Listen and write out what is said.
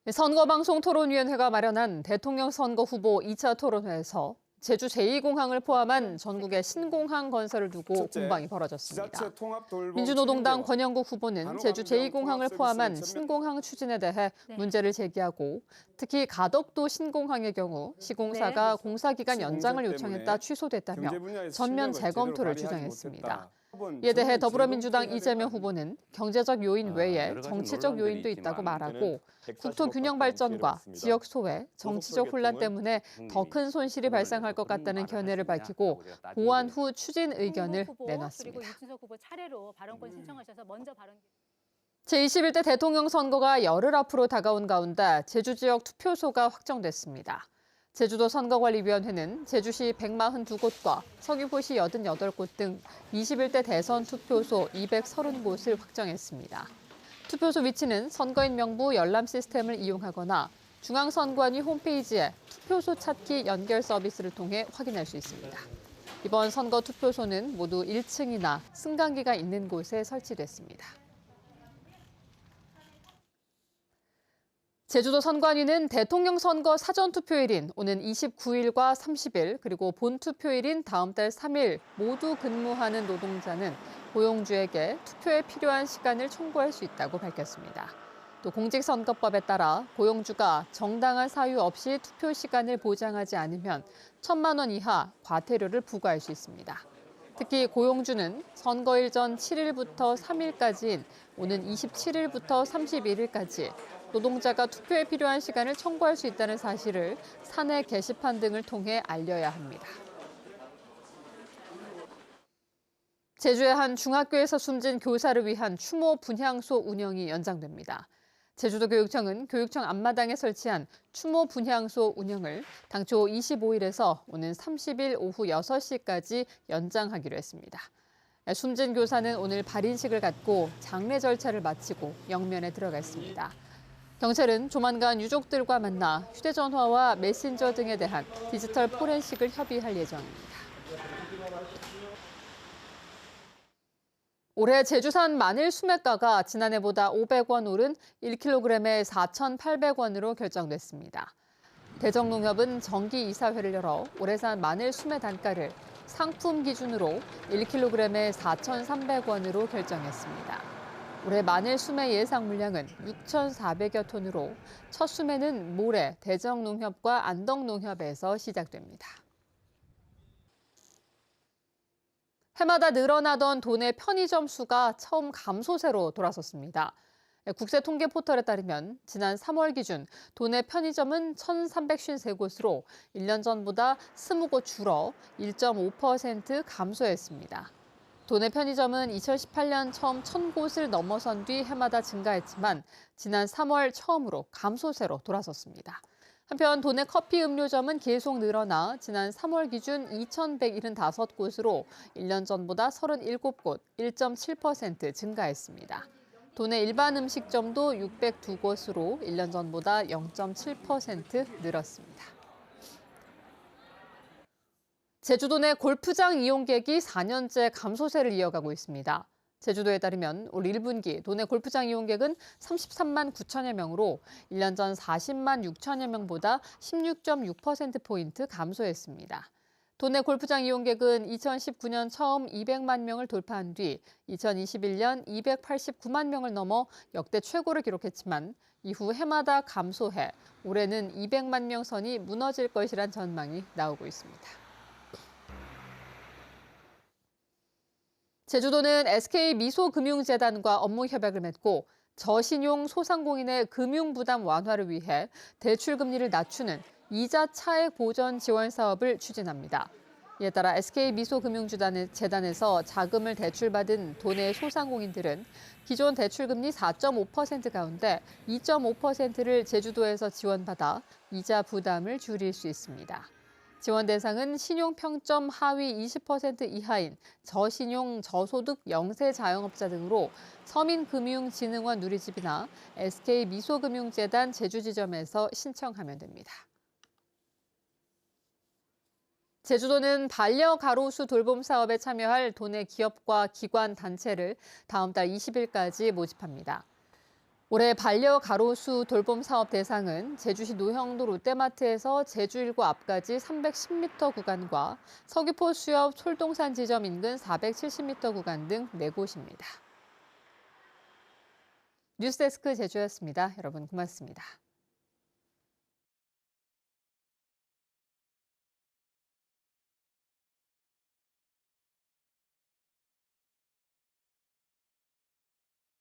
선거방송토론위원회가 마련한 대통령 선거 후보 2차 토론회에서 제주 제2공항을 포함한 전국의 신공항 건설을 두고 공방이 벌어졌습니다. 민주노동당 권영국 후보는 제주 제2공항을 포함한 신공항 추진에 대해 문제를 제기하고 특히 가덕도 신공항의 경우 시공사가 공사기간 연장을 요청했다 취소됐다며 전면 재검토를 주장했습니다. 이에 대해 더불어민주당 이재명 후보는 경제적 요인 외에 정치적 요인도 있다고 말하고 국토 균형 발전과 지역 소외, 정치적 혼란 때문에 더 큰 손실이 발생할 것 같다는 견해를 밝히고 보완 후 추진 의견을 내놨습니다. 제21대 대통령 선거가 열흘 앞으로 다가온 가운데 제주 지역 투표소가 확정됐습니다. 제주도 선거관리위원회는 제주시 142곳과 서귀포시 88곳 등 21대 대선 투표소 230곳을 확정했습니다. 투표소 위치는 선거인 명부 열람 시스템을 이용하거나 중앙선관위 홈페이지에 투표소 찾기 연결 서비스를 통해 확인할 수 있습니다. 이번 선거 투표소는 모두 1층이나 승강기가 있는 곳에 설치됐습니다. 제주도 선관위는 대통령 선거 사전투표일인 오는 29일과 30일 그리고 본투표일인 다음 달 3일 모두 근무하는 노동자는 고용주에게 투표에 필요한 시간을 청구할 수 있다고 밝혔습니다. 또 공직선거법에 따라 고용주가 정당한 사유 없이 투표 시간을 보장하지 않으면 1,000만 원 이하 과태료를 부과할 수 있습니다. 특히 고용주는 선거일 전 7일부터 3일까지인 오는 27일부터 31일까지 노동자가 투표에 필요한 시간을 청구할 수 있다는 사실을 사내 게시판 등을 통해 알려야 합니다. 제주의 한 중학교에서 숨진 교사를 위한 추모 분향소 운영이 연장됩니다. 제주도 교육청은 교육청 앞마당에 설치한 추모 분향소 운영을 당초 25일에서 오는 30일 오후 6시까지 연장하기로 했습니다. 숨진 교사는 오늘 발인식을 갖고 장례 절차를 마치고 영면에 들어갔습니다. 경찰은 조만간 유족들과 만나 휴대전화와 메신저 등에 대한 디지털 포렌식을 협의할 예정입니다. 올해 제주산 마늘 수매가가 지난해보다 500원 오른 1kg에 4,800원으로 결정됐습니다. 대정농협은 정기이사회를 열어 올해산 마늘 수매 단가를 상품 기준으로 1kg에 4,300원으로 결정했습니다. 올해 마늘 수매 예상 물량은 6,400여 톤으로 첫 수매는 모레 대정농협과 안덕농협에서 시작됩니다. 해마다 늘어나던 도내 편의점 수가 처음 감소세로 돌아섰습니다. 국세 통계 포털에 따르면 지난 3월 기준 도내 편의점은 1,353곳으로 1년 전보다 20곳 줄어 1.5% 감소했습니다. 도내 편의점은 2018년 처음 1,000곳을 넘어선 뒤 해마다 증가했지만 지난 3월 처음으로 감소세로 돌아섰습니다. 한편 도내 커피 음료점은 계속 늘어나 지난 3월 기준 2,175곳으로 1년 전보다 37곳, 1.7% 증가했습니다. 도내 일반 음식점도 602곳으로 1년 전보다 0.7% 늘었습니다. 제주도 내 골프장 이용객이 4년째 감소세를 이어가고 있습니다. 제주도에 따르면 올 1분기 도내 골프장 이용객은 33만 9천여 명으로 1년 전 40만 6천여 명보다 16.6%포인트 감소했습니다. 도내 골프장 이용객은 2019년 처음 200만 명을 돌파한 뒤 2021년 289만 명을 넘어 역대 최고를 기록했지만 이후 해마다 감소해 올해는 200만 명 선이 무너질 것이란 전망이 나오고 있습니다. 제주도는 SK미소금융재단과 업무 협약을 맺고 저신용 소상공인의 금융부담 완화를 위해 대출금리를 낮추는 이자 차액 보전 지원 사업을 추진합니다. 이에 따라 SK미소금융재단에서 자금을 대출받은 도내 소상공인들은 기존 대출금리 4.5% 가운데 2.5%를 제주도에서 지원받아 이자 부담을 줄일 수 있습니다. 지원 대상은 신용평점 하위 20% 이하인 저신용 저소득 영세 자영업자 등으로 서민금융진흥원 누리집이나 SK미소금융재단 제주지점에서 신청하면 됩니다. 제주도는 반려가로수 돌봄 사업에 참여할 도내 기업과 기관 단체를 다음 달 20일까지 모집합니다. 올해 반려가로수 돌봄 사업 대상은 제주시 노형도 롯데마트에서 제주 1구 앞까지 310m 구간과 서귀포 수협 솔동산 지점 인근 470m 구간 등 4곳입니다. 뉴스데스크 제주였습니다. 여러분 고맙습니다.